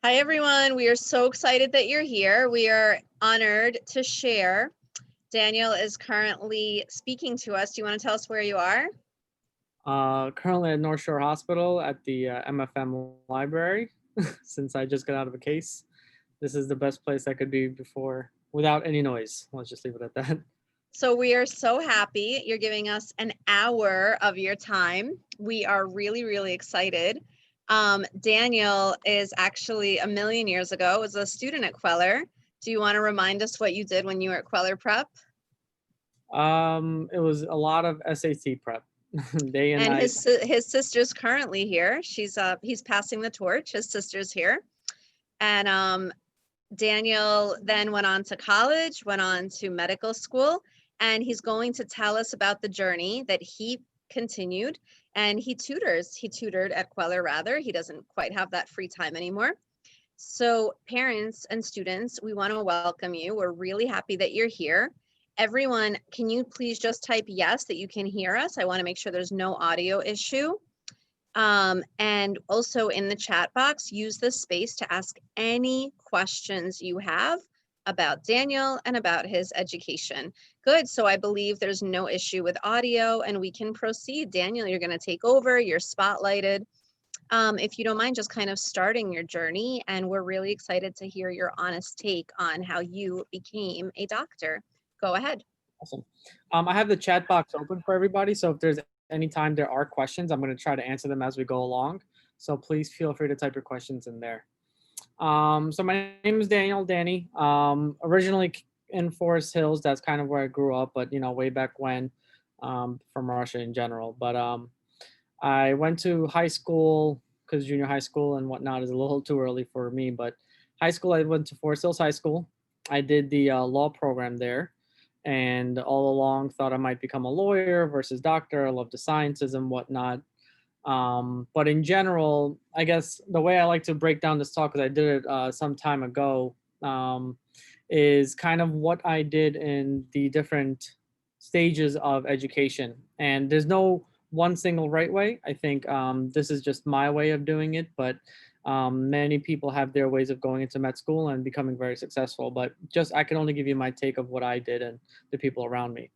Hi, everyone. We are so excited that you're here. We are honored to share. Daniel is currently speaking to us. Do you want to tell us where you are? Currently at North Shore Hospital at the MFM library, since I just got out of a case. This is the best place I could be before without any noise. Let's just leave it at that. So we are so happy you're giving us an hour of your time. We are really, really excited. Daniel is actually a million years ago was a student at Kweller. Do you want to remind us what you did when you were at Kweller Prep? It was a lot of SAT prep, day and And night. his sister's currently here. He's passing the torch. His sister's here. And Daniel then went on to college, went on to medical school, and he's going to tell us about the journey that he continued. And he tutored at Kweller rather. He doesn't quite have that free time anymore. So parents and students, we want to welcome you. We're really happy that you're here. Everyone, can you please just type yes that you can hear us? I want to make sure there's no audio issue. And also in the chat box, use this space to ask any questions you have about Daniel and about his education. Good, so I believe there's no issue with audio and we can proceed. Daniel, you're gonna take over, you're spotlighted. If you don't mind just kind of starting your journey, and we're really excited to hear your honest take on how you became a doctor. Go ahead. Awesome. I have the chat box open for everybody, so if there's any time there are questions, I'm going to try to answer them as we go along. So please feel free to type your questions in there. So my name is Danny. Originally in Forest Hills, that's kind of where I grew up, but way back when, from Russia in general. But I went to high school because junior high school and whatnot is a little too early for me. But high school, I went to Forest Hills High School. I did the law program there, and all along thought I might become a lawyer versus doctor. I love the sciences and whatnot. But in general, I guess the way I like to break down this talk, because I did it some time ago, is kind of what I did in the different stages of education. And there's no one single right way. I think this is just my way of doing it, but many people have their ways of going into med school and becoming very successful. But just I can only give you my take of what I did and the people around me.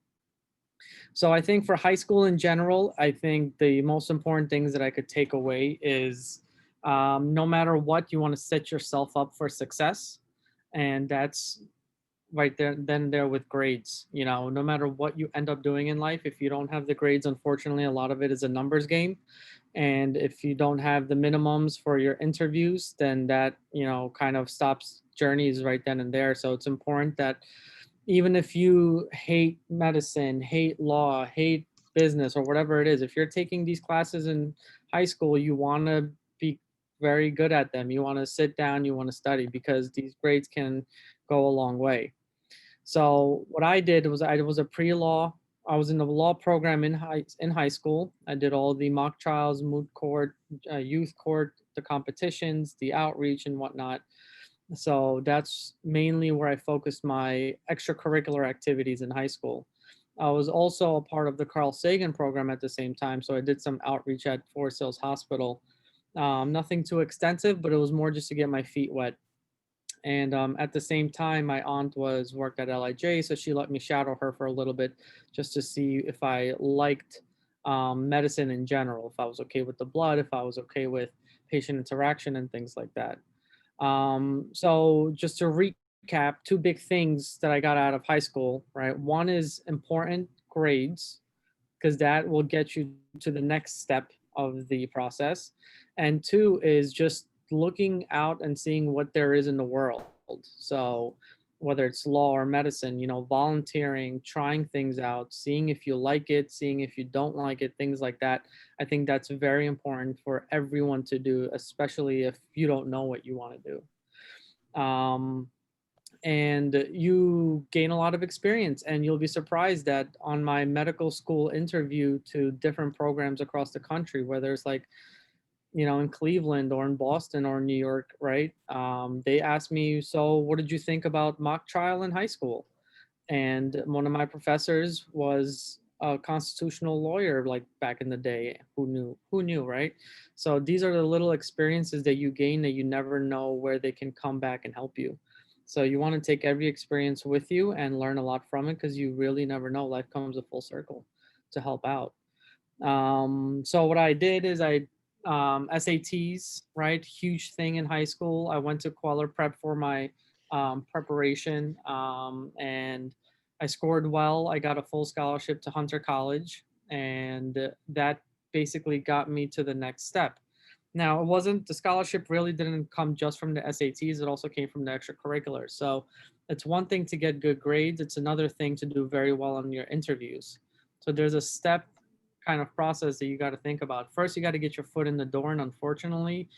So I think for high school in general, I think the most important things that I could take away is no matter what, you want to set yourself up for success. And that's right there, then there with grades. No matter what you end up doing in life, if you don't have the grades, unfortunately, a lot of it is a numbers game. And if you don't have the minimums for your interviews, then that, kind of stops journeys right then and there. So it's important that even if you hate medicine, hate law, hate business, or whatever it is, if you're taking these classes in high school, you want to be very good at them. You want to sit down, you want to study, because these grades can go a long way. So what I did was I was a pre-law. I was in the law program in high school. I did all the mock trials, moot court, youth court, the competitions, the outreach, and whatnot. So that's mainly where I focused my extracurricular activities in high school. I was also a part of the Carl Sagan program at the same time. So I did some outreach at Forest Hills Hospital. Nothing too extensive, but it was more just to get my feet wet. And at the same time, my aunt was worked at LIJ, so she let me shadow her for a little bit just to see if I liked medicine in general, if I was okay with the blood, if I was okay with patient interaction and things like that. So just to recap, two big things that I got out of high school, right? One is important grades, because that will get you to the next step of the process. And two is just looking out and seeing what there is in the world. So whether it's law or medicine, volunteering, trying things out, seeing if you like it, seeing if you don't like it, things like that. I think that's very important for everyone to do, especially if you don't know what you want to do. And you gain a lot of experience, and you'll be surprised that on my medical school interview to different programs across the country, whether it's like in Cleveland or in Boston or New York, right? They asked me, so what did you think about mock trial in high school? And one of my professors was a constitutional lawyer like back in the day. Who knew, right? So these are the little experiences that you gain that you never know where they can come back and help you. So you want to take every experience with you and learn a lot from it, because you really never know. Life comes a full circle to help out. So what I did is SATs, right? Huge thing in high school. I went to Kweller Prep for my preparation, and I scored well. I got a full scholarship to Hunter College, and that basically got me to the next step. Now, it wasn't the scholarship really didn't come just from the SATs, it also came from the extracurriculars. So it's one thing to get good grades, it's another thing to do very well on your interviews. So there's a step kind of process that you got to think about. First, you got to get your foot in the door. And unfortunately,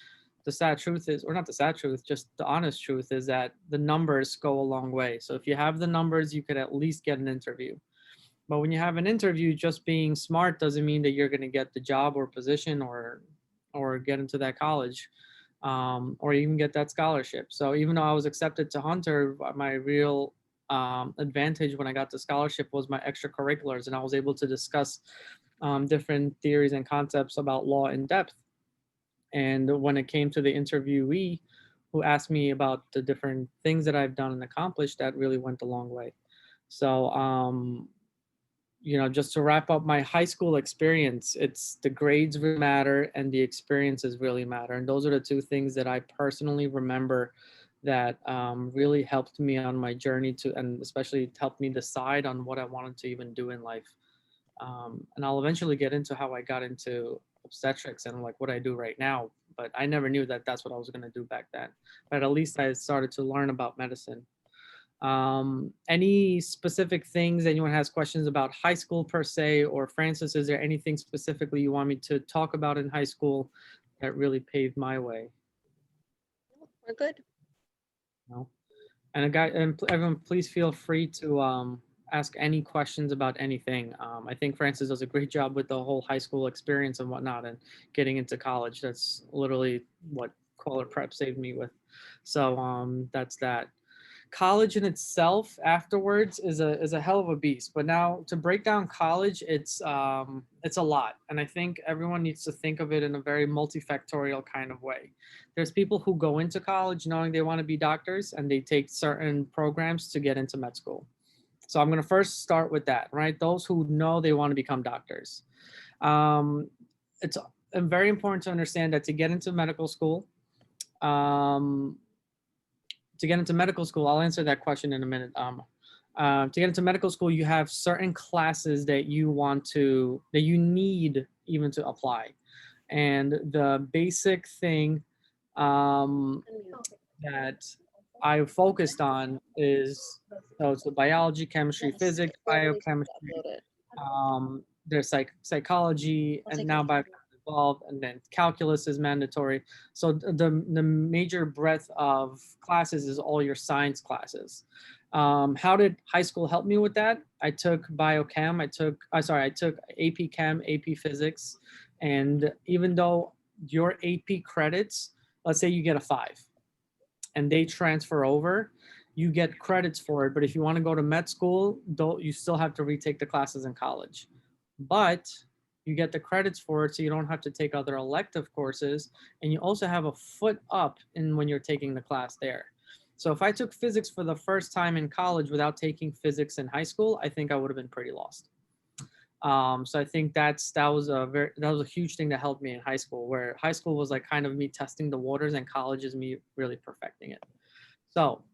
the sad truth is, or not the sad truth, just the honest truth is that the numbers go a long way. So if you have the numbers, you could at least get an interview. But when you have an interview, just being smart doesn't mean that you're going to get the job or position or get into that college, or even get that scholarship. So even though I was accepted to Hunter, my real advantage when I got the scholarship was my extracurriculars, and I was able to discuss different theories and concepts about law in depth. And when it came to the interviewee who asked me about the different things that I've done and accomplished, that really went a long way. So, just to wrap up my high school experience, it's the grades really matter and the experiences really matter. And those are the two things that I personally remember that really helped me on my journey to, and especially helped me decide on what I wanted to even do in life. And I'll eventually get into how I got into obstetrics and like what I do right now. But I never knew that that's what I was going to do back then. But at least I started to learn about medicine. Any specific things anyone has questions about high school per se, or Francis, is there anything specifically you want me to talk about in high school that really paved my way? We're good. No. And everyone, please feel free to ask any questions about anything. I think Francis does a great job with the whole high school experience and whatnot, and getting into college. That's literally what Kweller Prep saved me with. So that's that. College in itself afterwards is a hell of a beast. But now to break down college, it's a lot, and I think everyone needs to think of it in a very multifactorial kind of way. There's people who go into college knowing they want to be doctors, and they take certain programs to get into med school. So I'm going to first start with that, right? Those who know they want to become doctors. It's very important to understand that to get into medical school, um, I'll answer that question in a minute. To get into medical school, you have certain classes that you need even to apply. And the basic thing that I focused on is, so it's the biology, chemistry, physics, biochemistry, there's psychology, and now biochemistry involved, and then calculus is mandatory. So the major breadth of classes is all your science classes. How did high school help me with that? I took biochem. I took AP Chem, AP Physics, and even though your AP credits, let's say you get a 5, and they transfer over, you get credits for it. But if you want to go to med school, you still have to retake the classes in college. But you get the credits for it, so you don't have to take other elective courses, and you also have a foot up in when you're taking the class there. So if I took physics for the first time in college without taking physics in high school, I think I would have been pretty lost. So I think that was a huge thing that helped me in high school, where high school was like kind of me testing the waters, and college is me really perfecting it. So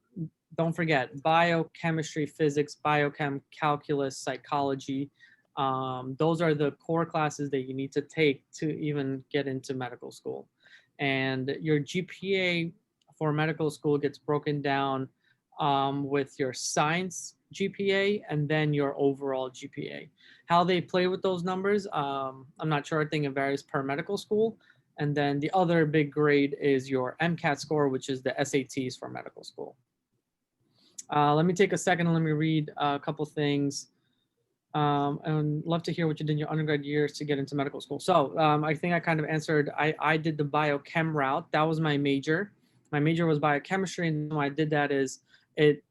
don't forget biochemistry, physics, biochem, calculus, psychology. Those are the core classes that you need to take to even get into medical school. And your GPA for medical school gets broken down with your science GPA and then your overall GPA. How they play with those numbers, I'm not sure. I think it varies per medical school. And then the other big grade is your MCAT score, which is the SATs for medical school. Let me take a second and let me read a couple things. And love to hear what you did in your undergrad years to get into medical school. So I think I kind of answered. I did the biochem route. That was my major. My major was biochemistry, and why I did that is the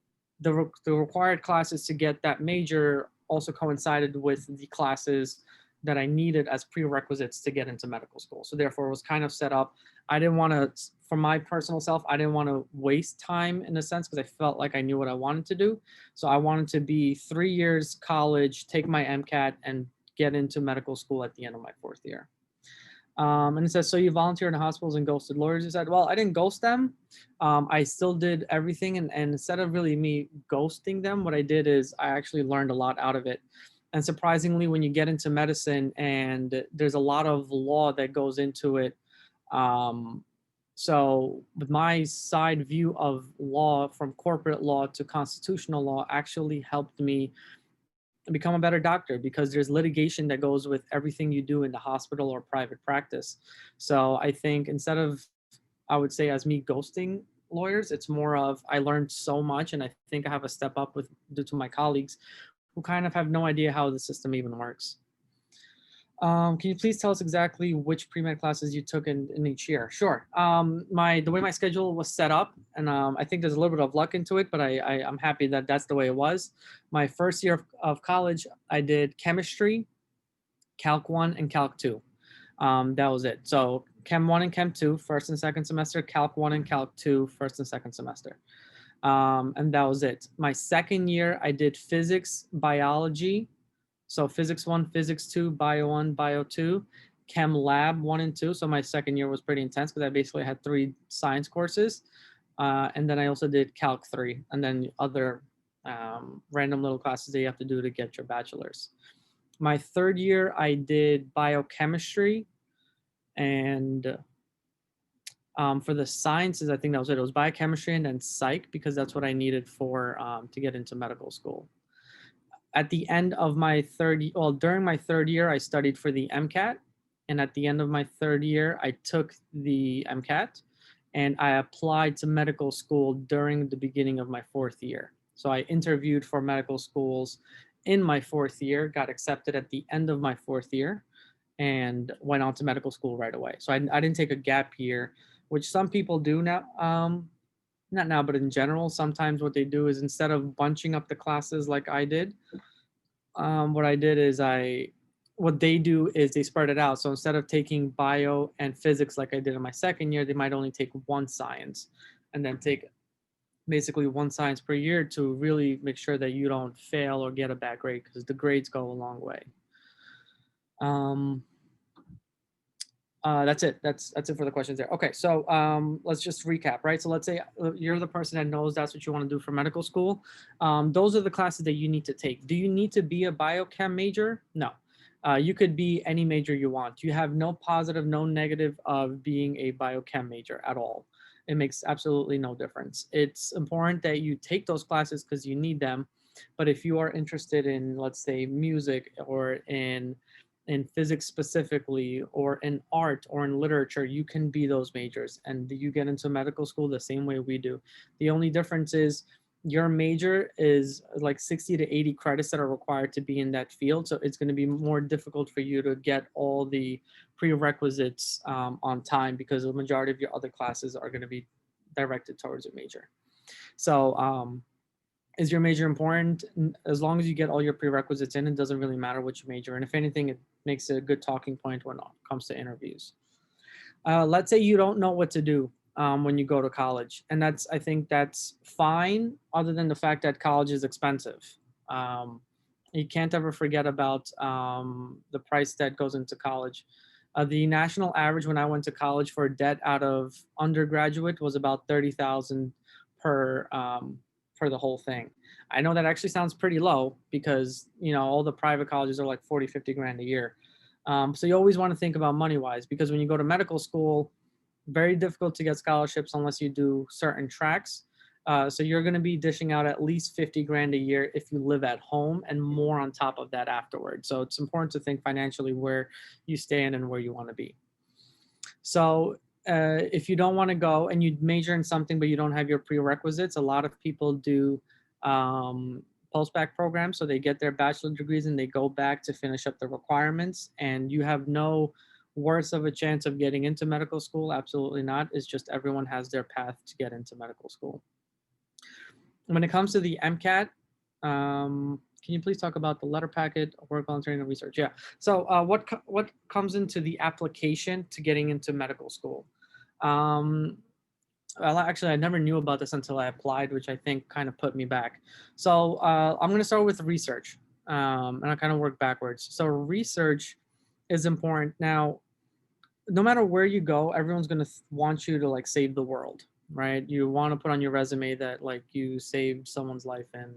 required classes to get that major also coincided with the classes that I needed as prerequisites to get into medical school. So therefore it was kind of set up. I didn't want to, for my personal self, I didn't want to waste time in a sense because I felt like I knew what I wanted to do. So I wanted to be 3 years college, take my MCAT, and get into medical school at the end of my 4th year. And it says, so you volunteered in hospitals and ghosted lawyers. You said, well, I didn't ghost them. I still did everything. And instead of really me ghosting them, what I did is I actually learned a lot out of it. And surprisingly, when you get into medicine and there's a lot of law that goes into it. So with my side view of law, from corporate law to constitutional law, actually helped me become a better doctor because there's litigation that goes with everything you do in the hospital or private practice. So I think instead of, I would say, as me ghosting lawyers, it's more of I learned so much, and I think I have a step up with due to my colleagues who kind of have no idea how the system even works. Can you please tell us exactly which pre-med classes you took in each year? Sure. The way my schedule was set up, and I think there's a little bit of luck into it, but I'm happy that that's the way it was. My first year of college, I did chemistry, Calc 1, and Calc 2. That was it. So Chem 1 and Chem 2, first and second semester, Calc 1 and Calc 2, first and second semester. And that was it. My second year, I did physics, biology, so physics 1, physics 2, bio 1, bio 2, chem lab 1 and 2. So my second year was pretty intense because I basically had 3 science courses. And then I also did calc 3 and then other random little classes that you have to do to get your bachelor's. My third year, I did biochemistry, and for the sciences, I think that was it. It was biochemistry and then psych because that's what I needed for to get into medical school. At the end of my during my third year, I studied for the MCAT. And at the end of my third year, I took the MCAT and I applied to medical school during the beginning of my 4th year. So I interviewed for medical schools in my 4th year, got accepted at the end of my 4th year, and went on to medical school right away. So I didn't take a gap year, which some people do now. Not now, but in general, sometimes what they do is instead of bunching up the classes like I did, what I did is what they do is they spread it out. So instead of taking bio and physics like I did in my second year, they might only take 1 science and then take basically 1 science per year to really make sure that you don't fail or get a bad grade because the grades go a long way. That's it. That's it for the questions there. Okay, so let's just recap, right? So let's say you're the person that knows that's what you want to do for medical school. Those are the classes that you need to take. Do you need to be a biochem major? No. You could be any major you want. You have no positive, no negative of being a biochem major at all. It makes absolutely no difference. It's important that you take those classes because you need them. But if you are interested in, let's say, music or in physics specifically, or in art or in literature, you can be those majors and you get into medical school the same way we do. The only difference is your major is like 60 to 80 credits that are required to be in that field. So it's going to be more difficult for you to get all the prerequisites on time because the majority of your other classes are going to be directed towards your major. So is your major important? As long as you get all your prerequisites in, it doesn't really matter which major. And if anything, it makes it a good talking point when it comes to interviews. Let's say you don't know what to do when you go to college. And I think that's fine, other than the fact that college is expensive. You can't ever forget about the price that goes into college. The national average when I went to college for debt out of undergraduate was about $30,000 for the whole thing. I know that actually sounds pretty low because, all the private colleges are like 40, 50 grand a year. So you always want to think about money wise, because when you go to medical school, very difficult to get scholarships unless you do certain tracks. So you're going to be dishing out at least 50 grand a year if you live at home, and more on top of that afterwards. So it's important to think financially where you stand and where you want to be. So if you don't want to go and you major in something but you don't have your prerequisites, a lot of people do post-bac programs. So they get their bachelor degrees and they go back to finish up the requirements, and you have no worse of a chance of getting into medical school. Absolutely not. It's just everyone has their path to get into medical school. When it comes to the MCAT, can can you please talk about the letter packet, work volunteering and research? Yeah. So what comes into the application to getting into medical school? Um, well, actually, I never knew about this until I applied, which I think kind of put me back. So I'm going to start with research, and I kind of work backwards. So research is important. Now, no matter where you go, everyone's going to want you to like save the world, right? You want to put on your resume that like you saved someone's life in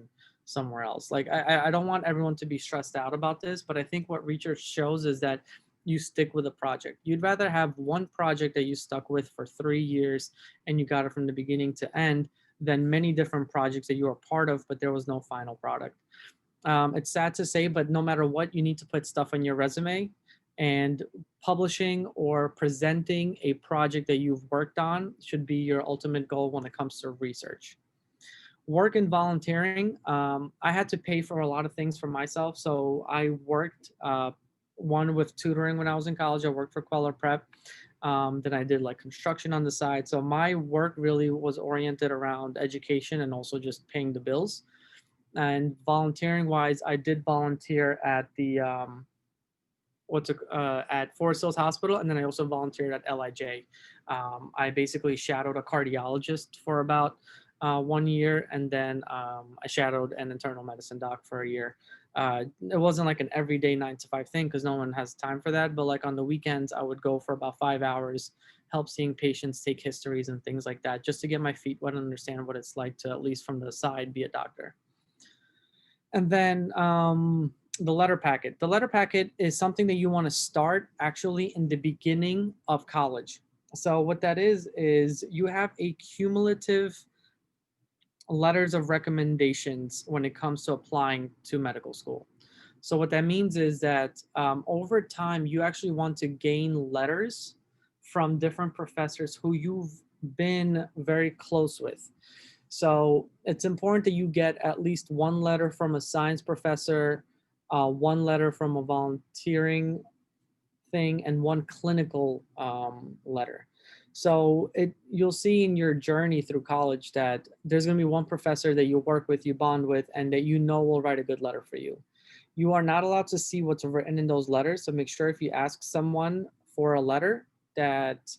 somewhere else. Like I don't want everyone to be stressed out about this, but I think what research shows is that you stick with a project. You'd rather have one project that you stuck with for 3 years and you got it from the beginning to end than many different projects that you were part of, but there was no final product. It's sad to say, but no matter what, you need to put stuff on your resume, and publishing or presenting a project that you've worked on should be your ultimate goal when it comes to research. Work and volunteering. I had to pay for a lot of things for myself. So I worked one with tutoring when I was in college. I worked for Kweller Prep. Then I did like construction on the side. So my work really was oriented around education and also just paying the bills. And volunteering wise, I did volunteer at the at Forest Hills Hospital, and then I also volunteered at LIJ. I basically shadowed a cardiologist for about 1 year, and then I shadowed an internal medicine doc for a year. It wasn't like an everyday 9 to 5 thing because no one has time for that. But like on the weekends, I would go for about 5 hours, help seeing patients, take histories and things like that, just to get my feet wet and understand what it's like to, at least from the side, be a doctor. And then the letter packet. The letter packet is something that you want to start actually in the beginning of college. So what that is you have a cumulative letters of recommendations when it comes to applying to medical school. So what that means is that over time, you actually want to gain letters from different professors who you've been very close with. So it's important that you get at least one letter from a science professor, one letter from a volunteering thing, and one clinical letter. So you'll see in your journey through college that there's going to be one professor that you work with, you bond with, and that you know will write a good letter for you. You are not allowed to see what's written in those letters. So make sure if you ask someone for a letter that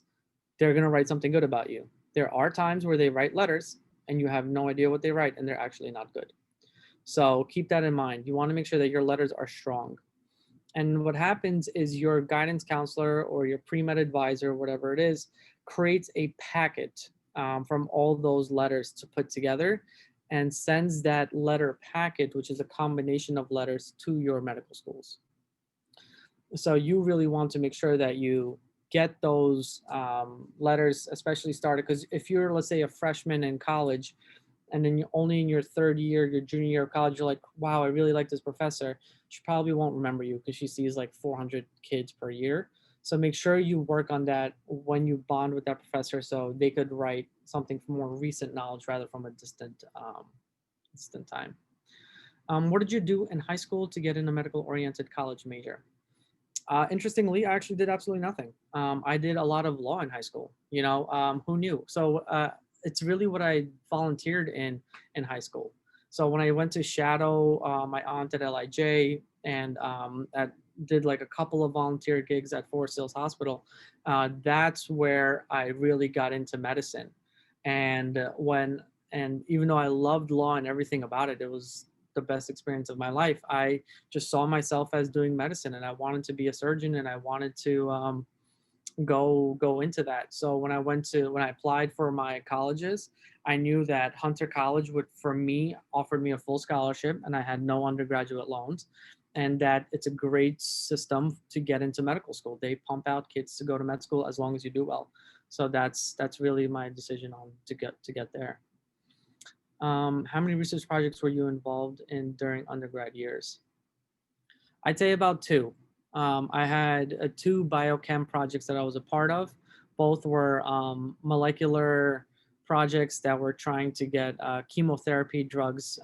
they're going to write something good about you. There are times where they write letters and you have no idea what they write and they're actually not good. So keep that in mind. You want to make sure that your letters are strong. And what happens is your guidance counselor or your pre-med advisor, whatever it is, creates a packet from all those letters to put together and sends that letter packet, which is a combination of letters, to your medical schools. So you really want to make sure that you get those letters, especially started, because if you're, let's say, a freshman in college, and then you're only in your third year, your junior year of college, you're like, wow, I really like this professor. She probably won't remember you because she sees like 400 kids per year. So make sure you work on that when you bond with that professor, so they could write something from more recent knowledge rather from a distant time. What did you do in high school to get in a medical oriented college major? Interestingly, I actually did absolutely nothing. I did a lot of law in high school. Who knew? So it's really what I volunteered in high school. So when I went to shadow my aunt at LIJ and did like a couple of volunteer gigs at Forest Hills Hospital, that's where I really got into medicine. And even though I loved law and everything about it, it was the best experience of my life. I just saw myself as doing medicine, and I wanted to be a surgeon, and I wanted to go into that. So when I applied for my colleges, I knew that Hunter College would, for me, offered me a full scholarship, and I had no undergraduate loans, and that it's a great system to get into medical school. They pump out kids to go to med school as long as you do well. So that's really my decision on to get there. How many research projects were you involved in during undergrad years? I'd say about two. I had two biochem projects that I was a part of. Both were molecular projects that were trying to get chemotherapy drugs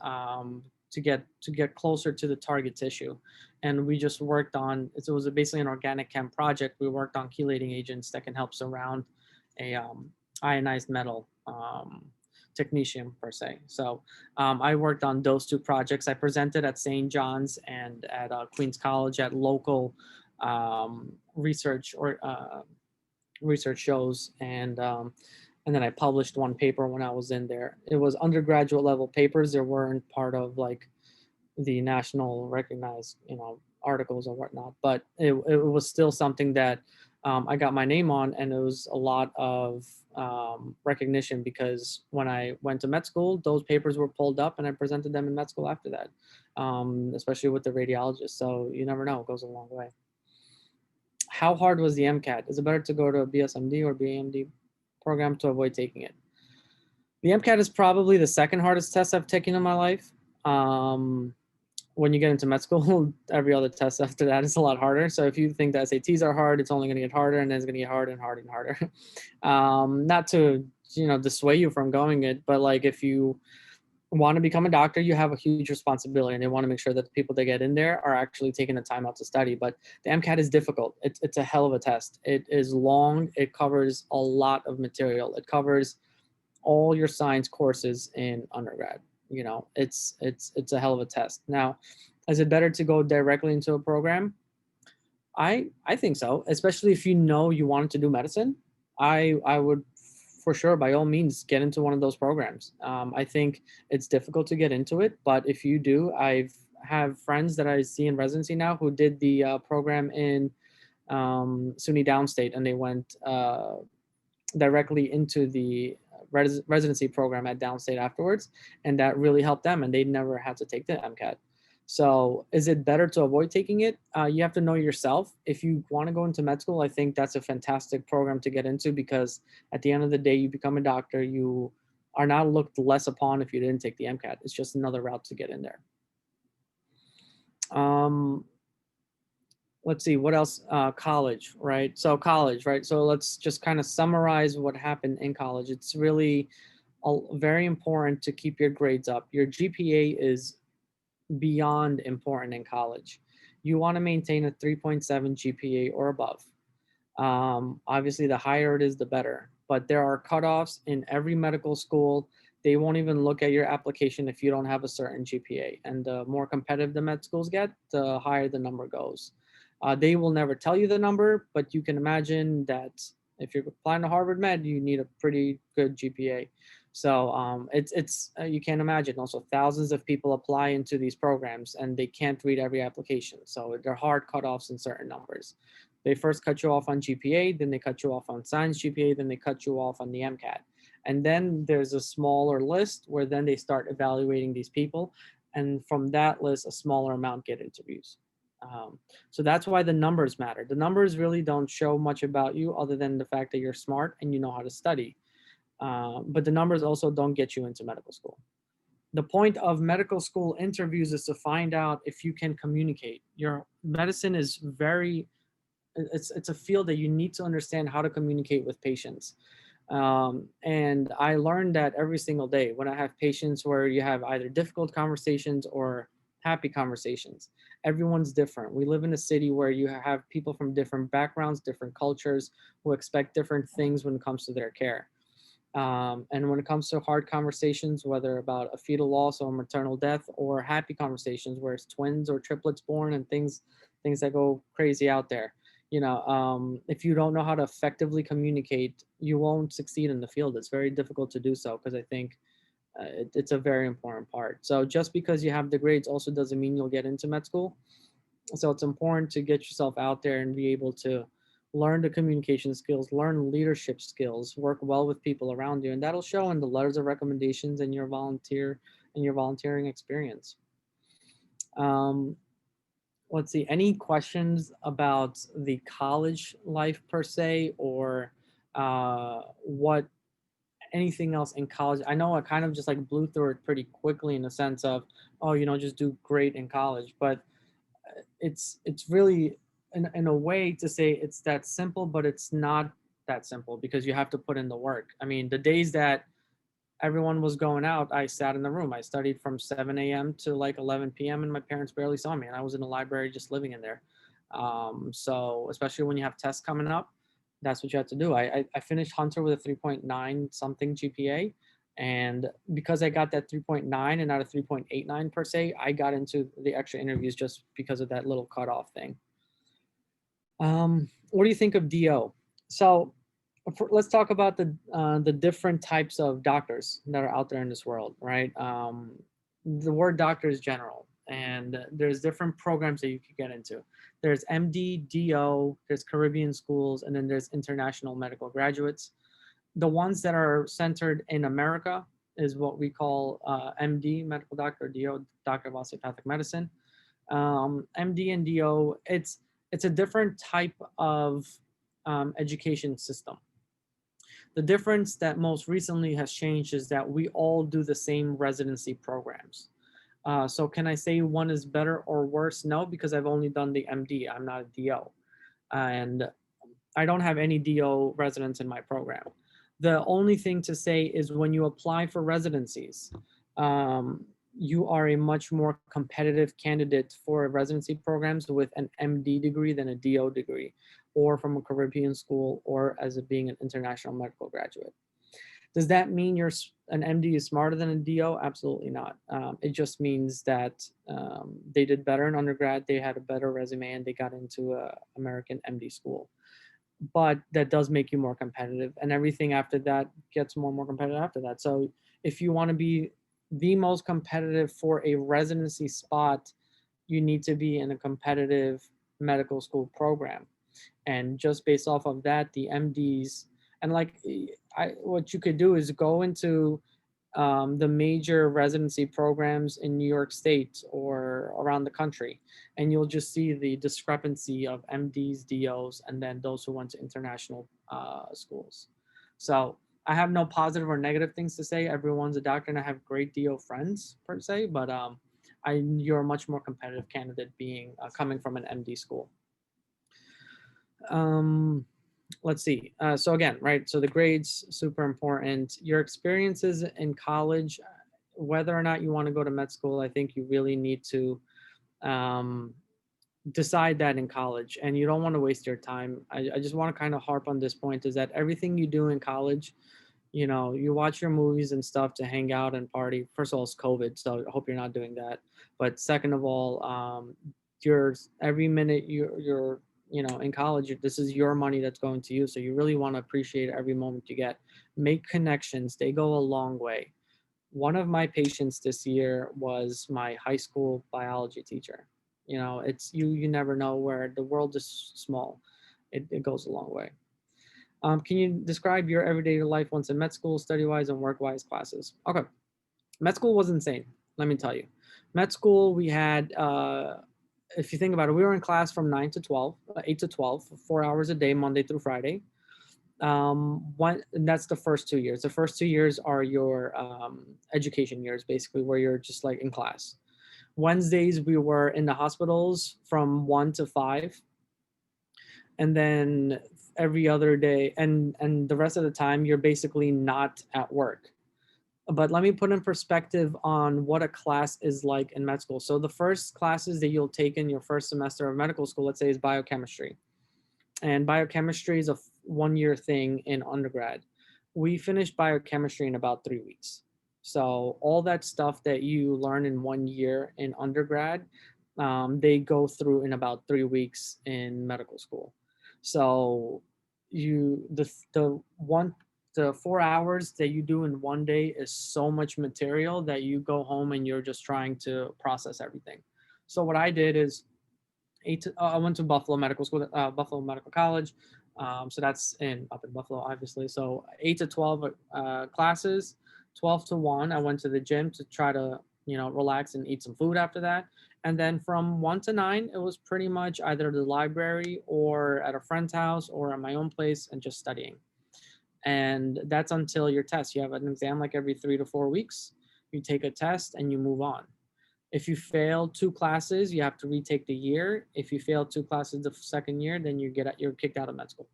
to get closer to the target tissue. And we just worked on, it was basically an organic chem project. We worked on chelating agents that can help surround a ionized metal technician per se. So I worked on those two projects. I presented at St. John's and at Queens College at local research or research shows, and then I published one paper when I was in there. It was undergraduate level papers. There weren't part of like the national recognized, articles or whatnot, but it was still something that I got my name on, and it was a lot of recognition because when I went to med school, those papers were pulled up and I presented them in med school after that, especially with the radiologist. So you never know, it goes a long way. How hard was the MCAT? Is it better to go to a BSMD or BAMD program to avoid taking it? The MCAT is probably the second hardest test I've taken in my life. When you get into med school, every other test after that is a lot harder. So if you think the SATs are hard, it's only going to get harder, and then it's going to get harder and harder and harder. Not to dissuade you from going it, but like if you want to become a doctor, you have a huge responsibility, and they want to make sure that the people that get in there are actually taking the time out to study. But the MCAT is difficult. It's a hell of a test. It is long. It covers a lot of material. It covers all your science courses in undergrad. It's a hell of a test. Now, is it better to go directly into a program? I think so, especially if you wanted to do medicine. I would for sure, by all means, get into one of those programs. I think it's difficult to get into it, but if you do, I have friends that I see in residency now who did the program in SUNY Downstate, and they went directly into the residency program at Downstate afterwards, and that really helped them, and they never had to take the MCAT. So is it better to avoid taking it? You have to know yourself. If you want to go into med school, I think that's a fantastic program to get into, because at the end of the day, you become a doctor. You are not looked less upon if you didn't take the MCAT. It's just another route to get in there. Let's see, what else? College, right? So college, right? So let's just kind of summarize what happened in college. It's really very important to keep your grades up. Your GPA is beyond important in college. You want to maintain a 3.7 GPA or above. Obviously, the higher it is, the better. But there are cutoffs in every medical school. They won't even look at your application if you don't have a certain GPA. And the more competitive the med schools get, the higher the number goes. They will never tell you the number, but you can imagine that if you're applying to Harvard Med, you need a pretty good GPA. So it's you can't imagine. Also, thousands of people apply into these programs, and they can't read every application. So they're hard cutoffs in certain numbers. They first cut you off on GPA, then they cut you off on science GPA, then they cut you off on the MCAT. And then there's a smaller list where then they start evaluating these people. And from that list, a smaller amount get interviews. So that's why the numbers matter. The numbers really don't show much about you other than the fact that you're smart and you know how to study. But the numbers also don't get you into medical school. The point of medical school interviews is to find out if you can communicate. Your medicine is it's a field that you need to understand how to communicate with patients. And I learned that every single day when I have patients where you have either difficult conversations or happy conversations. Everyone's different. We live in a city where you have people from different backgrounds, different cultures, who expect different things when it comes to their care. And when it comes to hard conversations, whether about a fetal loss or maternal death, or happy conversations where it's twins or triplets born and things that go crazy out there, if you don't know how to effectively communicate, you won't succeed in the field. It's very difficult to do so, because I think it's a very important part. So just because you have the grades also doesn't mean you'll get into med school. So it's important to get yourself out there and be able to learn the communication skills, learn leadership skills, work well with people around you, and that'll show in the letters of recommendations and your volunteering experience. Let's see, any questions about the college life per se, or what anything else in college? I know I kind of just like blew through it pretty quickly in the sense of, oh, just do great in college, but it's really in a way to say it's that simple, but it's not that simple, because you have to put in the work. I mean, the days that everyone was going out, I sat in the room. I studied from 7 a.m. to like 11 p.m. and my parents barely saw me, and I was in the library just living in there. So especially when you have tests coming up, that's what you have to do. I finished Hunter with a 3.9 something GPA, And because I got that 3.9 and not a 3.89 per se, I got into the extra interviews just because of that little cutoff thing. What do you think of DO? So let's talk about the different types of doctors that are out there in this world, right? The word doctor is general, and there's different programs that you could get into. There's MD, DO, there's Caribbean schools, and then there's international medical graduates. The ones that are centered in America is what we call MD, medical doctor, DO, doctor of osteopathic medicine. MD and DO, it's a different type of education system. The difference that most recently has changed is that we all do the same residency programs. So can I say one is better or worse? No, because I've only done the MD. I'm not a DO. And I don't have any DO residents in my program. The only thing to say is when you apply for residencies, um, you are a much more competitive candidate for residency programs with an MD degree than a DO degree, or from a Caribbean school, or as being an international medical graduate. Does that mean an MD is smarter than a DO? Absolutely not. It just means that they did better in undergrad, they had a better resume, and they got into a American MD school. But that does make you more competitive, and everything after that gets more and more competitive after that. So if you want to be the most competitive for a residency spot, you need to be in a competitive medical school program. And just based off of that, the MDs, and like what you could do is go into the major residency programs in New York State or around the country, and you'll just see the discrepancy of MDs, DOs, and then those who went to international schools. So I have no positive or negative things to say. Everyone's a doctor, and I have great DO friends per se, but you're a much more competitive candidate being coming from an MD school. Um, let's see. So again, right? So the grades super important. Your experiences in college, whether or not you want to go to med school, I think you really need to um, decide that in college, and you don't want to waste your time. I just want to kind of harp on this point: is that everything you do in college, you watch your movies and stuff to hang out and party. First of all, it's COVID, so I hope you're not doing that. But second of all, you're every minute you're in college, this is your money that's going to you. So you really want to appreciate every moment you get. Make connections; they go a long way. One of my patients this year was my high school biology teacher. It's you never know where the world is small. It goes a long way. Can you describe your everyday life once in med school, study-wise and work-wise classes? Okay, med school was insane. Let me tell you, med school we had. If you think about it, we were in class from 9 to 12, 8 to 12, 4 hours a day, Monday through Friday. And that's the first 2 years. The first 2 years are your education years, basically, where you're just like in class. Wednesdays we were in the hospitals from 1 to 5, and then every other day, and the rest of the time you're basically not at work. But let me put in perspective on what a class is like in med school. So the first classes that you'll take in your first semester of medical school, let's say, is biochemistry. And biochemistry is a 1 year thing in undergrad. We finished biochemistry in about 3 weeks. So all that stuff that you learn in 1 year in undergrad, they go through in about 3 weeks in medical school. So the 4 hours that you do in one day is so much material that you go home and you're just trying to process everything. So what I did is I went to Buffalo Medical School, Buffalo Medical College. So that's up in Buffalo, obviously. So 8 to 12 classes, 12 to 1. I went to the gym to try to relax and eat some food after that. And then from 1 to 9, it was pretty much either the library or at a friend's house or at my own place and just studying. And that's until your test. You have an exam like every 3 to 4 weeks. You take a test and you move on. If you fail 2 classes, you have to retake the year. If you fail 2 classes the second year, then you're kicked out of med school.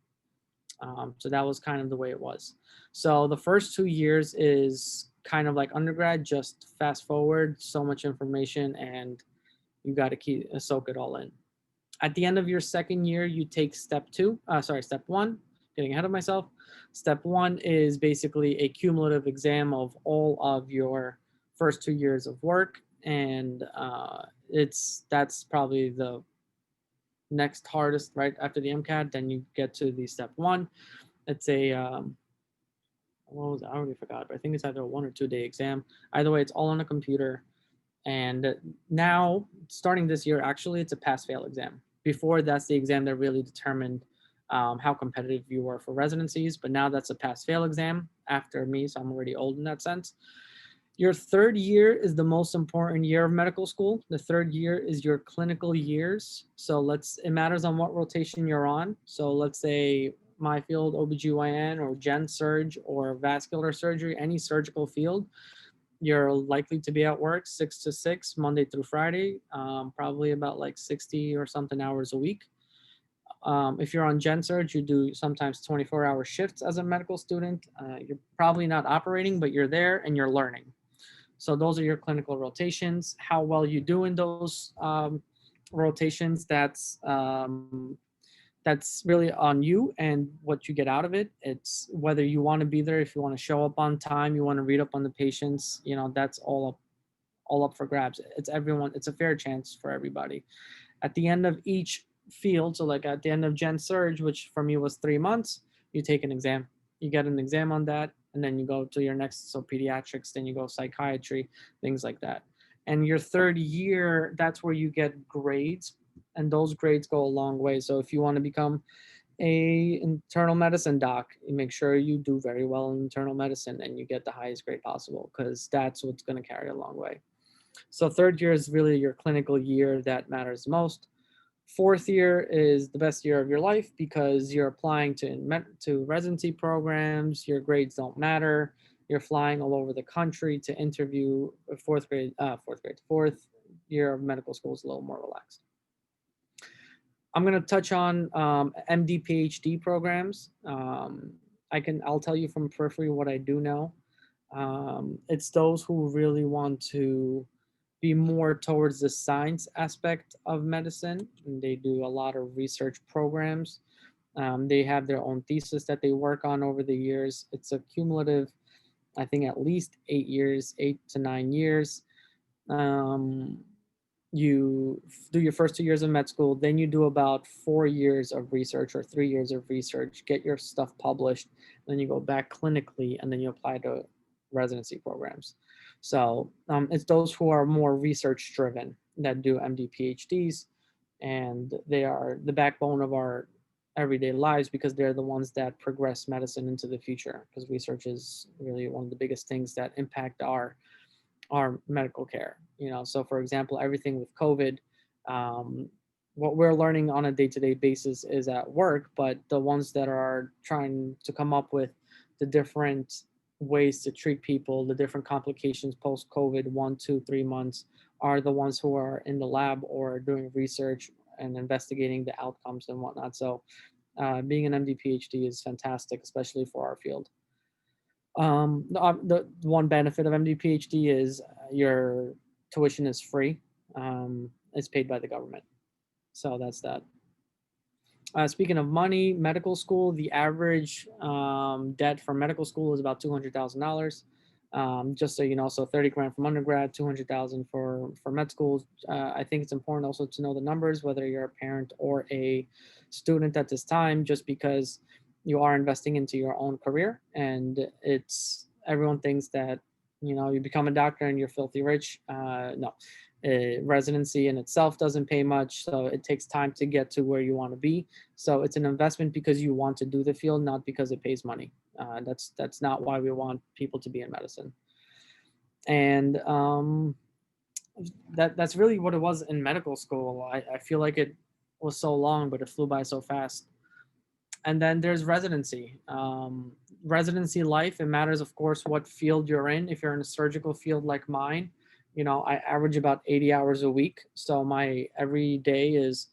So that was kind of the way it was. So the first 2 years is kind of like undergrad, just fast forward, so much information, and you got to soak it all in. At the end of your second year, you take step 1. getting ahead of myself. Step one is basically a cumulative exam of all of your first 2 years of work, and that's probably the next hardest right after the MCAT. Then you get to the step one. It's a what was it? I already forgot, but I think it's either a 1 or 2 day exam. Either way, it's all on a computer. And now, starting this year, actually, it's a pass fail exam. Before, that's the exam that really determined how competitive you were for residencies. But now that's a pass fail exam after me. So I'm already old in that sense. Your third year is the most important year of medical school. The third year is your clinical years. So it matters on what rotation you're on. So let's say my field, OBGYN or gen surge or vascular surgery, any surgical field, you're likely to be at work 6 to 6, Monday through Friday, probably about like 60 or something hours a week. If you're on gen surge, you do sometimes 24-hour shifts as a medical student. You're probably not operating, but you're there and you're learning. So those are your clinical rotations. How well you do in those rotations, that's really on you and what you get out of it. It's whether you want to be there, if you want to show up on time, you want to read up on the patients, that's all up for grabs. It's everyone, it's a fair chance for everybody. At the end of each field, so like at the end of Gen Surge, which for me was 3 months, you take an exam. You get an exam on that, and then you go to your next, so pediatrics, then you go psychiatry, things like that. And your third year, that's where you get grades, and those grades go a long way. So if you want to become a internal medicine doc, you make sure you do very well in internal medicine and you get the highest grade possible, because that's what's going to carry a long way. So third year is really your clinical year that matters most. Fourth year is the best year of your life because you're applying to residency programs. Your grades don't matter. You're flying all over the country to interview. Fourth year of medical school is a little more relaxed. I'm going to touch on MD PhD programs. I'll tell you from periphery what I do know. It's those who really want to be more towards the science aspect of medicine. And they do a lot of research programs. They have their own thesis that they work on over the years. It's a cumulative, I think, at least 8 years, 8 to 9 years. You do your first 2 years of med school, then you do about 4 years of research or 3 years of research, get your stuff published, then you go back clinically, and then you apply to residency programs. So it's those who are more research driven that do MD PhDs, and they are the backbone of our everyday lives because they're the ones that progress medicine into the future, because research is really one of the biggest things that impact our medical care. So for example, everything with COVID, what we're learning on a day-to-day basis is at work, but the ones that are trying to come up with the different ways to treat people, the different complications post-COVID, 1, 2, 3 months, are the ones who are in the lab or doing research and investigating the outcomes and whatnot. So being an MD PhD is fantastic, especially for our field. The one benefit of MD PhD is your tuition is free. It's paid by the government. So that's that. Speaking of money, medical school, the average debt for medical school is about $200,000. Just so you know, so 30 grand from undergrad, 200,000 for med schools. I think it's important also to know the numbers, whether you're a parent or a student at this time, just because you are investing into your own career. And everyone thinks that, you become a doctor and you're filthy rich. No, residency in itself doesn't pay much. So it takes time to get to where you want to be. So it's an investment because you want to do the field, not because it pays money. That's not why we want people to be in medicine. And that's really what it was in medical school. I feel like it was so long, but it flew by so fast. And then there's residency. Residency life, it matters, of course, what field you're in. If you're in a surgical field like mine, I average about 80 hours a week. So my every day is,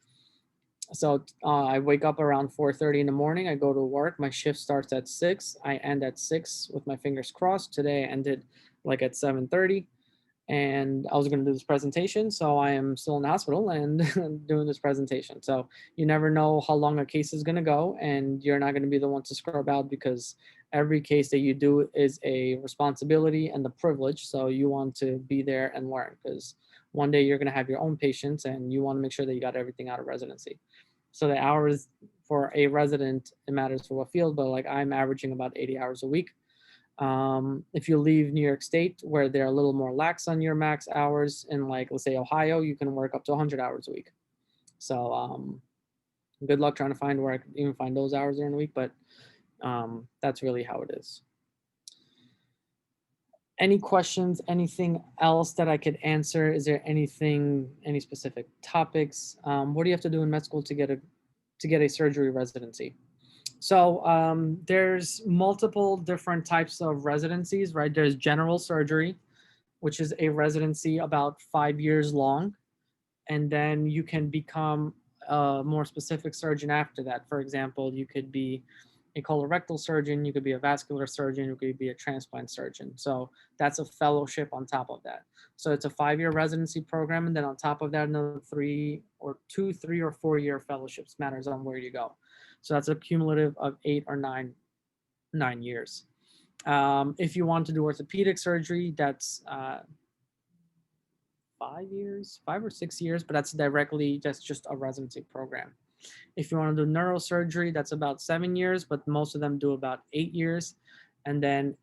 I wake up around 4:30 in the morning. I go to work. My shift starts at 6. I end at 6 with my fingers crossed. Today I ended like at 7:30. and I was going to do this presentation. So I am still in the hospital and doing this presentation. So you never know how long a case is going to go, and you're not going to be the one to scrub out, because every case that you do is a responsibility and the privilege. So you want to be there and learn, because one day you're going to have your own patients and you want to make sure that you got everything out of residency. So the hours for a resident, it matters for what field, but like I'm averaging about 80 hours a week. If you leave New York State, where they're a little more lax on your max hours, in like, let's say Ohio, you can work up to 100 hours a week. So good luck trying to find where I can even find those hours during the week, but that's really how it is. Any questions, anything else that I could answer? Is there anything, any specific topics? What do you have to do in med school to get a surgery residency? So there's multiple different types of residencies, right? There's general surgery, which is a residency about 5 years long. And then you can become a more specific surgeon after that. For example, you could be a colorectal surgeon, you could be a vascular surgeon, you could be a transplant surgeon. So that's a fellowship on top of that. So it's a 5-year residency program, and then on top of that, another 3 or 2, 3 or 4-year fellowships, matters on where you go. So that's a cumulative of 8 or 9 years. If you want to do orthopedic surgery, that's 5 years, 5 or 6 years, but that's just a residency program. If you want to do neurosurgery, that's about 7 years, but most of them do about 8 years. And then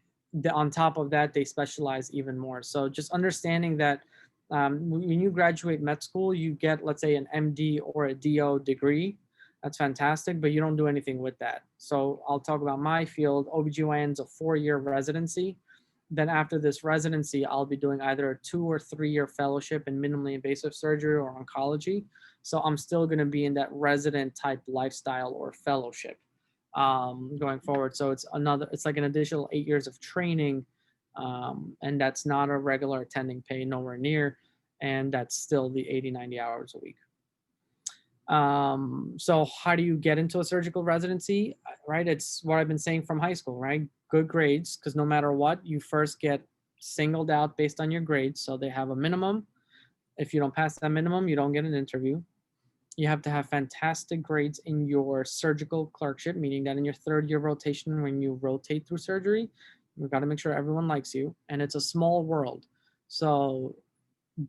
on top of that, they specialize even more. So just understanding that when you graduate med school, you get, let's say, an MD or a DO degree. That's fantastic, but you don't do anything with that. So I'll talk about my field. OBGYN is a 4-year residency. Then after this residency, I'll be doing either a 2 or 3-year fellowship in minimally invasive surgery or oncology. So I'm still going to be in that resident type lifestyle or fellowship going forward. So it's like an additional 8 years of training. And that's not a regular attending pay, nowhere near. And that's still the 80, 90 hours a week. So how do you get into a surgical residency, right? It's what I've been saying from high school, right? Good grades, because no matter what, you first get singled out based on your grades. So they have a minimum. If you don't pass that minimum, you don't get an interview. You have to have fantastic grades in your surgical clerkship, meaning that in your 3rd-year rotation, when you rotate through surgery, you've got to make sure everyone likes you. And it's a small world. So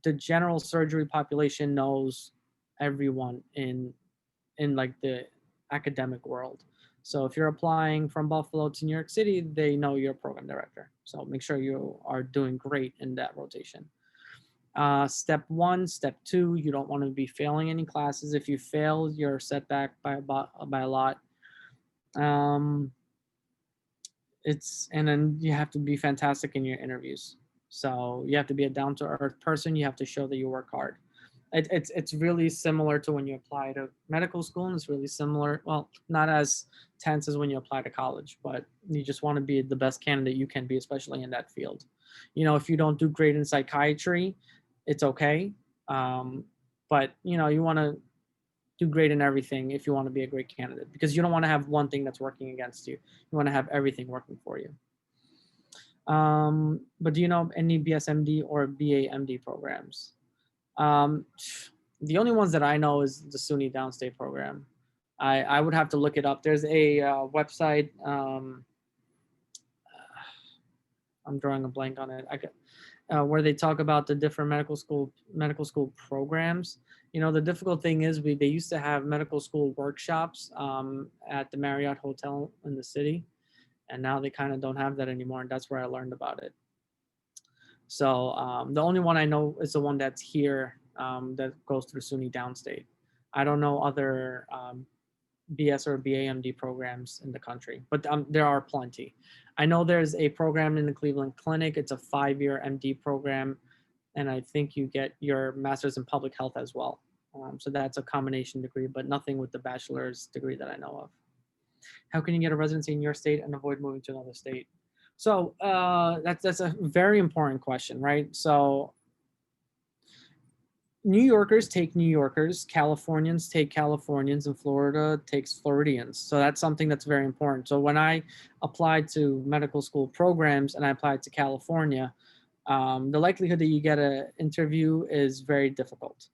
the general surgery population knows everyone in like the academic world. So if you're applying from Buffalo to New York City, they know you're a program director. So make sure you are doing great in that rotation. Step 1, step 2, you don't want to be failing any classes. If you fail, you're set back by a lot. And then you have to be fantastic in your interviews. So you have to be a down-to-earth person. You have to show that you work hard. It's really similar to when you apply to medical school, and it's really similar. Well, not as tense as when you apply to college, but you just want to be the best candidate you can be, especially in that field. If you don't do great in psychiatry, it's okay. But you want to do great in everything if you want to be a great candidate, because you don't want to have one thing that's working against you. You want to have everything working for you. But do you know any BSMD or BAMD programs? The only ones that I know is the SUNY Downstate program. I would have to look it up. There's a website. I'm drawing a blank on it. Where they talk about the different medical school programs. The difficult thing is they used to have medical school workshops at the Marriott Hotel in the city, and now they kind of don't have that anymore, and that's where I learned about it. So the only one I know is the one that's here that goes through SUNY Downstate. I don't know other BS or BAMD programs in the country, but there are plenty. I know there's a program in the Cleveland Clinic. It's a 5-year MD program, and I think you get your master's in public health as well. So that's a combination degree, but nothing with the bachelor's degree that I know of. How can you get a residency in your state and avoid moving to another state? So that's a very important question, right? So New Yorkers take New Yorkers, Californians take Californians, and Florida takes Floridians. So that's something that's very important. So when I applied to medical school programs and I applied to California, The likelihood that you get an interview is very difficult.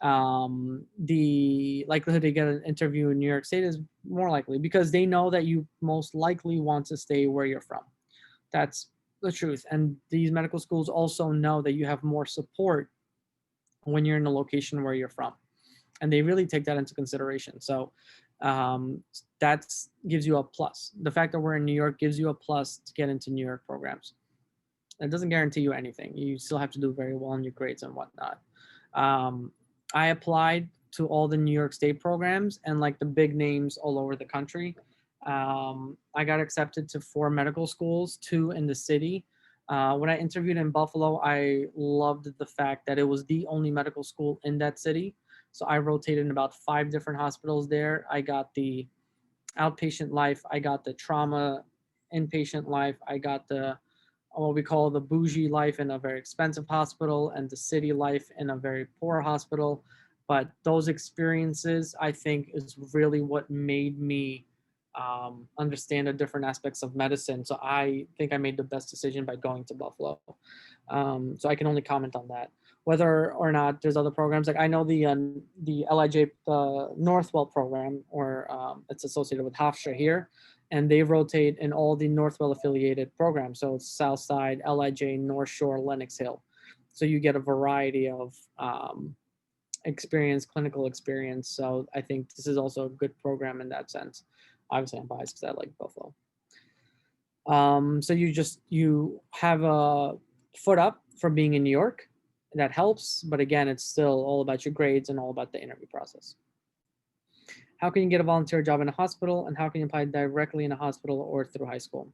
The likelihood to get an interview in New York State is more likely because they know that you most likely want to stay where you're from. That's the truth. And these medical schools also know that you have more support when you're in the location where you're from. And they really take that into consideration. So that gives you a plus. The fact that we're in New York gives you a plus to get into New York programs. It doesn't guarantee you anything. You still have to do very well in your grades and whatnot. Um, I applied to all the New York State programs and like the big names all over the country. I got accepted to 4 medical schools, 2 in the city. When I interviewed in Buffalo, I loved the fact that it was the only medical school in that city. So I rotated in about 5 different hospitals there. I got the outpatient life, I got the trauma inpatient life, I got the what we call the bougie life in a very expensive hospital and the city life in a very poor hospital. But those experiences, I think, is really what made me understand the different aspects of medicine. So I think I made the best decision by going to Buffalo. So I can only comment on that. Whether or not there's other programs, like I know the LIJ Northwell program, or it's associated with Hofstra here, and they rotate in all the Northwell affiliated programs. So it's Southside, LIJ, North Shore, Lenox Hill. So you get a variety of experience, clinical experience. So I think this is also a good program in that sense. Obviously, I'm biased because I like Buffalo. So you have a foot up for being in New York. That helps, but again, it's still all about your grades and all about the interview process. How can you get a volunteer job in a hospital, and how can you apply directly in a hospital or through high school?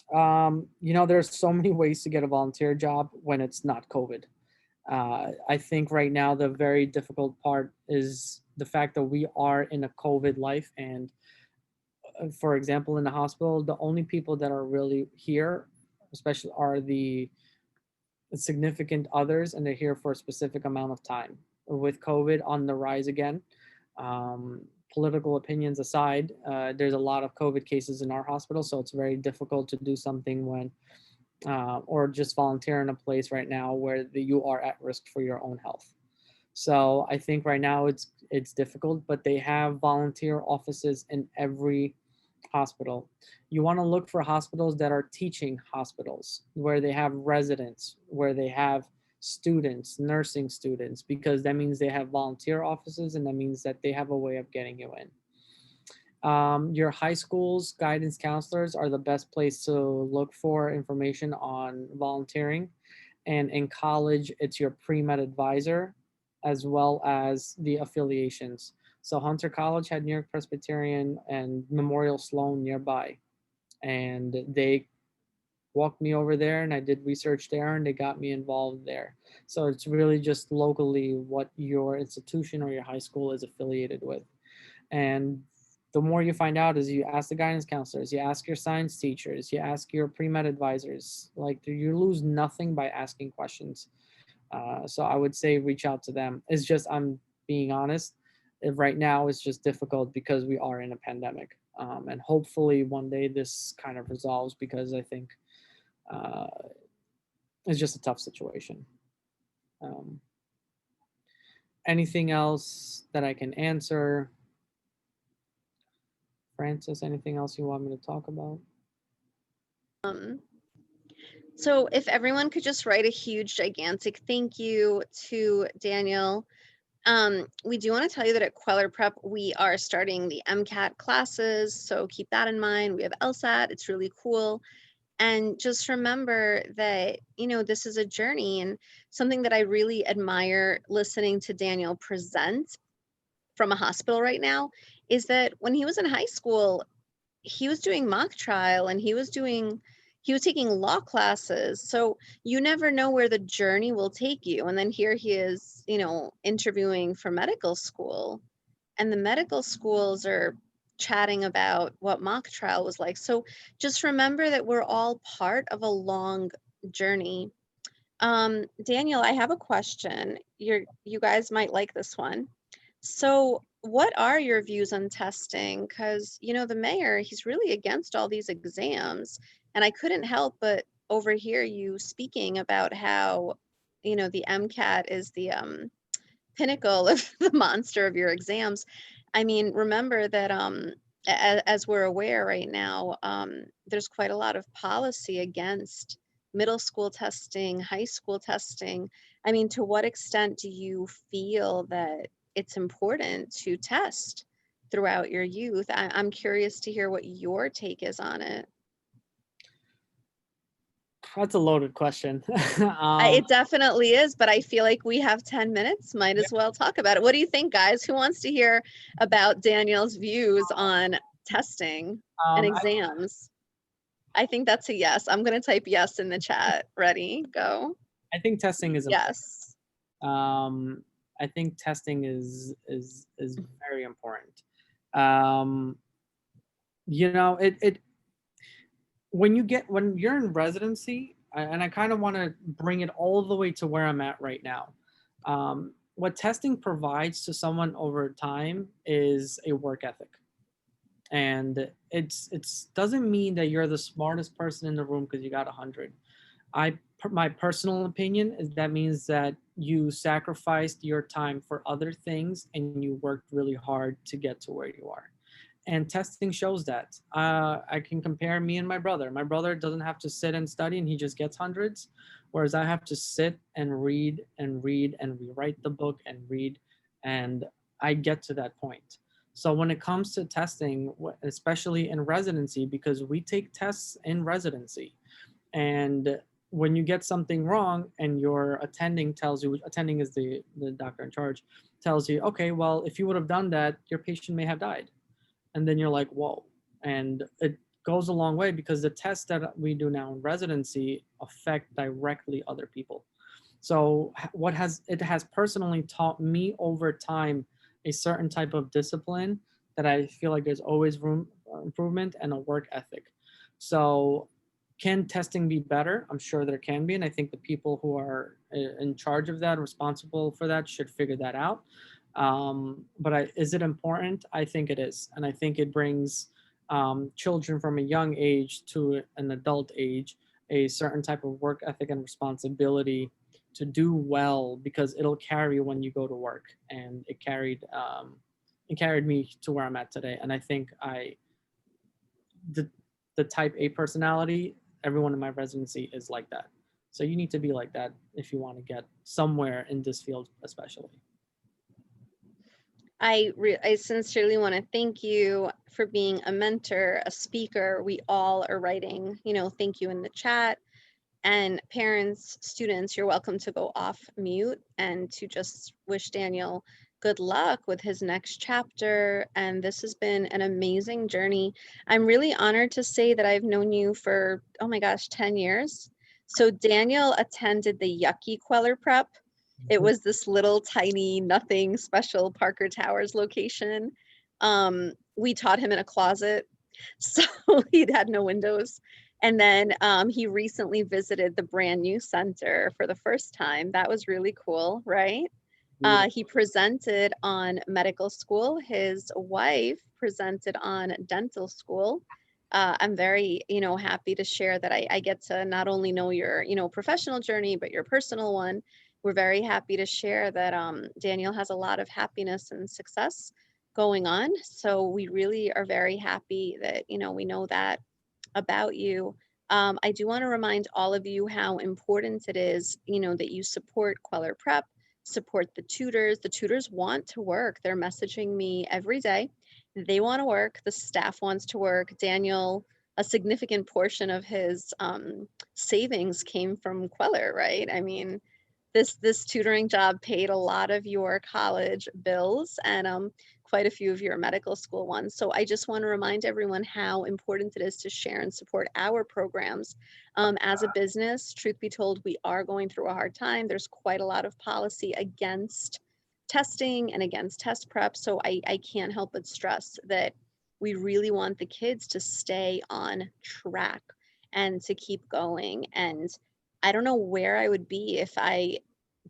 There's so many ways to get a volunteer job when it's not COVID. I think right now the very difficult part is the fact that we are in a COVID life. And for example, in the hospital, the only people that are really here, especially, are the significant others, and they're here for a specific amount of time. With COVID on the rise again, political opinions aside, there's a lot of COVID cases in our hospital, so it's very difficult to do something when, or just volunteer in a place right now where you are at risk for your own health. So I think right now it's difficult, but they have volunteer offices in every hospital. You want to look for hospitals that are teaching hospitals, where they have residents, where they have students, nursing students, because that means they have volunteer offices, and that means that they have a way of getting you in. Your high school's guidance counselors are the best place to look for information on volunteering. And in college, it's your pre-med advisor, as well as the affiliations. So Hunter College had New York Presbyterian and Memorial Sloan nearby. And they walked me over there, and I did research there, and they got me involved there. So it's really just locally what your institution or your high school is affiliated with. And the more you find out is you ask the guidance counselors, you ask your science teachers, you ask your pre-med advisors. Like, you lose nothing by asking questions. So I would say reach out to them. It's just, I'm being honest, right now it's just difficult because we are in a pandemic. And hopefully one day this kind of resolves, because I think uh, it's just a tough situation. Um, Anything else that I can answer? Francis, anything else you want me to talk about? So if everyone could just write a huge, gigantic thank you to Daniel. We do want to tell you that at Kweller Prep, we are starting the MCAT classes. So keep that in mind. We have LSAT. It's really cool. And just remember that, this is a journey, and something that I really admire listening to Daniel present from a hospital right now is that when he was in high school, he was doing mock trial, and he was taking law classes. So you never know where the journey will take you. And then here he is, interviewing for medical school, and the medical schools are chatting about what mock trial was like. So just remember that we're all part of a long journey. Daniel, I have a question. You guys might like this one. So what are your views on testing? Because, the mayor, he's really against all these exams. And I couldn't help but overhear you speaking about how, the MCAT is the pinnacle of the monster of your exams. I mean, remember that as we're aware right now, there's quite a lot of policy against middle school testing, high school testing. I mean, to what extent do you feel that it's important to test throughout your youth? I'm curious to hear what your take is on it. That's a loaded question. It definitely is, but I feel like we have 10 minutes. Might Yeah, as well talk about it. What do you think, guys? Who wants to hear about Danielle's views on testing and um, I, exams? I think that's a yes. I'm going to type yes in the chat. Ready? Go. I think testing is important. Yes. I think testing is very important. Um, it when you're in residency, and I kind of want to bring it all the way to where I'm at right now. What testing provides to someone over time is a work ethic, and it's doesn't mean that you're the smartest person in the room because you got 100. My personal opinion is that means that you sacrificed your time for other things and you worked really hard to get to where you are. And testing shows that. I can compare me and my brother. My brother doesn't have to sit and study and he just gets hundreds, whereas I have to sit and read and read and rewrite the book and read, and I get to that point. So when it comes to testing, especially in residency, because we take tests in residency, and when you get something wrong and your attending tells you, attending is the doctor in charge, tells you, okay, well, if you would have done that, your patient may have died. And then you're like, whoa. And it goes a long way because the tests that we do now in residency affect directly other people. So it has personally taught me over time a certain type of discipline that I feel like there's always room for improvement and a work ethic. So can testing be better? I'm sure there can be, and I think the people who are in charge of that, responsible for that, should figure that out. But is it important? I think it is, and I think it brings children from a young age to an adult age a certain type of work ethic and responsibility to do well, because it'll carry when you go to work, and it carried me to where I'm at today. And I think the the type A personality, everyone in my residency is like that. So you need to be like that if you want to get somewhere in this field, especially. I sincerely want to thank you for being a mentor, a speaker. We all are writing, thank you in the chat. And parents, students, you're welcome to go off mute and to just wish Daniel good luck with his next chapter. And this has been an amazing journey. I'm really honored to say that I've known you for, oh my gosh, 10 years. So Daniel attended the yucky Kweller Prep. It was this little tiny, nothing special Parker Towers location. We taught him in a closet, so he had no windows. And then he recently visited the brand new center for the first time. That was really cool, right? He presented on medical school. His wife presented on dental school. I'm very, happy to share that I get to not only know your, professional journey, but your personal one. We're very happy to share that Daniel has a lot of happiness and success going on. So we really are very happy that, we know that about you. I do want to remind all of you how important it is, that you support Kweller Prep, support the tutors. The tutors want to work. They're messaging me every day. They want to work. The staff wants to work. Daniel, a significant portion of his savings came from Kweller, right? I mean, this tutoring job paid a lot of your college bills and quite a few of your medical school ones. So I just want to remind everyone how important it is to share and support our programs. As a business, truth be told, we are going through a hard time. There's quite a lot of policy against testing and against test prep. So I can't help but stress that we really want the kids to stay on track and to keep going. And I don't know where I would be if I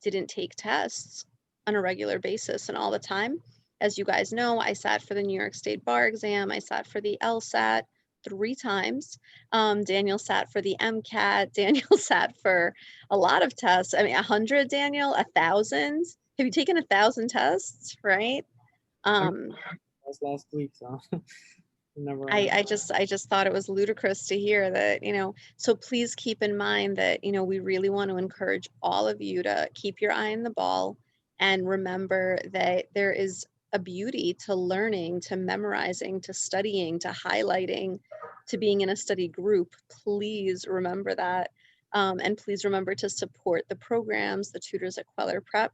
didn't take tests on a regular basis and all the time. As you guys know, I sat for the New York State bar exam. I sat for the LSAT 3 times. Daniel sat for the MCAT. Daniel sat for a lot of tests. I mean, 100, Daniel, 1,000. Have you taken 1,000 tests, right? That's last week, so never. I just thought it was ludicrous to hear that, so please keep in mind that, we really want to encourage all of you to keep your eye on the ball and remember that there is a beauty to learning, to memorizing, to studying, to highlighting, to being in a study group. Please remember that. And please remember to support the programs, the tutors at Kweller Prep.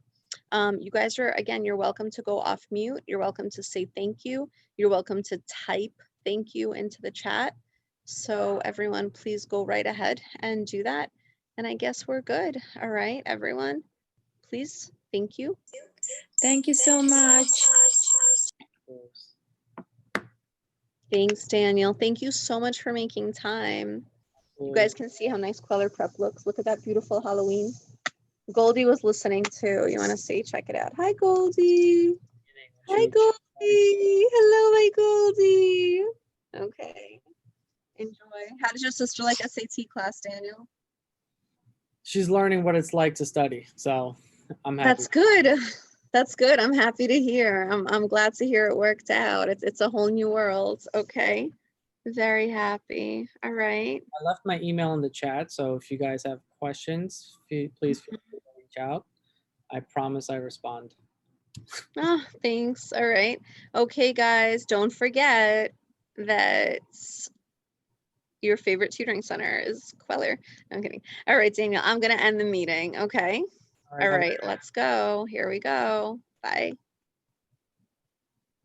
You guys are, again, you're welcome to go off mute. You're welcome to say thank you. You're welcome to type thank you into the chat. So everyone, please go right ahead and do that. And I guess we're good. All right, everyone, please. Thank you. Thank you so much. Thanks, Daniel. Thank you so much for making time. You guys can see how nice Kweller Prep looks. Look at that beautiful Halloween. Goldie was listening too. You want to see? Check it out. Hi, Goldie. Hi, Goldie. Hello, my Goldie. Okay. Enjoy. How does your sister like SAT class, Daniel? She's learning what it's like to study, so I'm happy. That's good. That's good. I'm happy to hear. I'm glad to hear it worked out. It's a whole new world. Okay. Very happy. All right. I left my email in the chat, so if you guys have questions, please feel free to reach out. I promise I respond. Oh, thanks. All right. Okay, guys, don't forget that your favorite tutoring center is Kweller. I'm kidding. All right, Daniel, I'm going to end the meeting. Okay. All right, let's go. Here we go. Bye.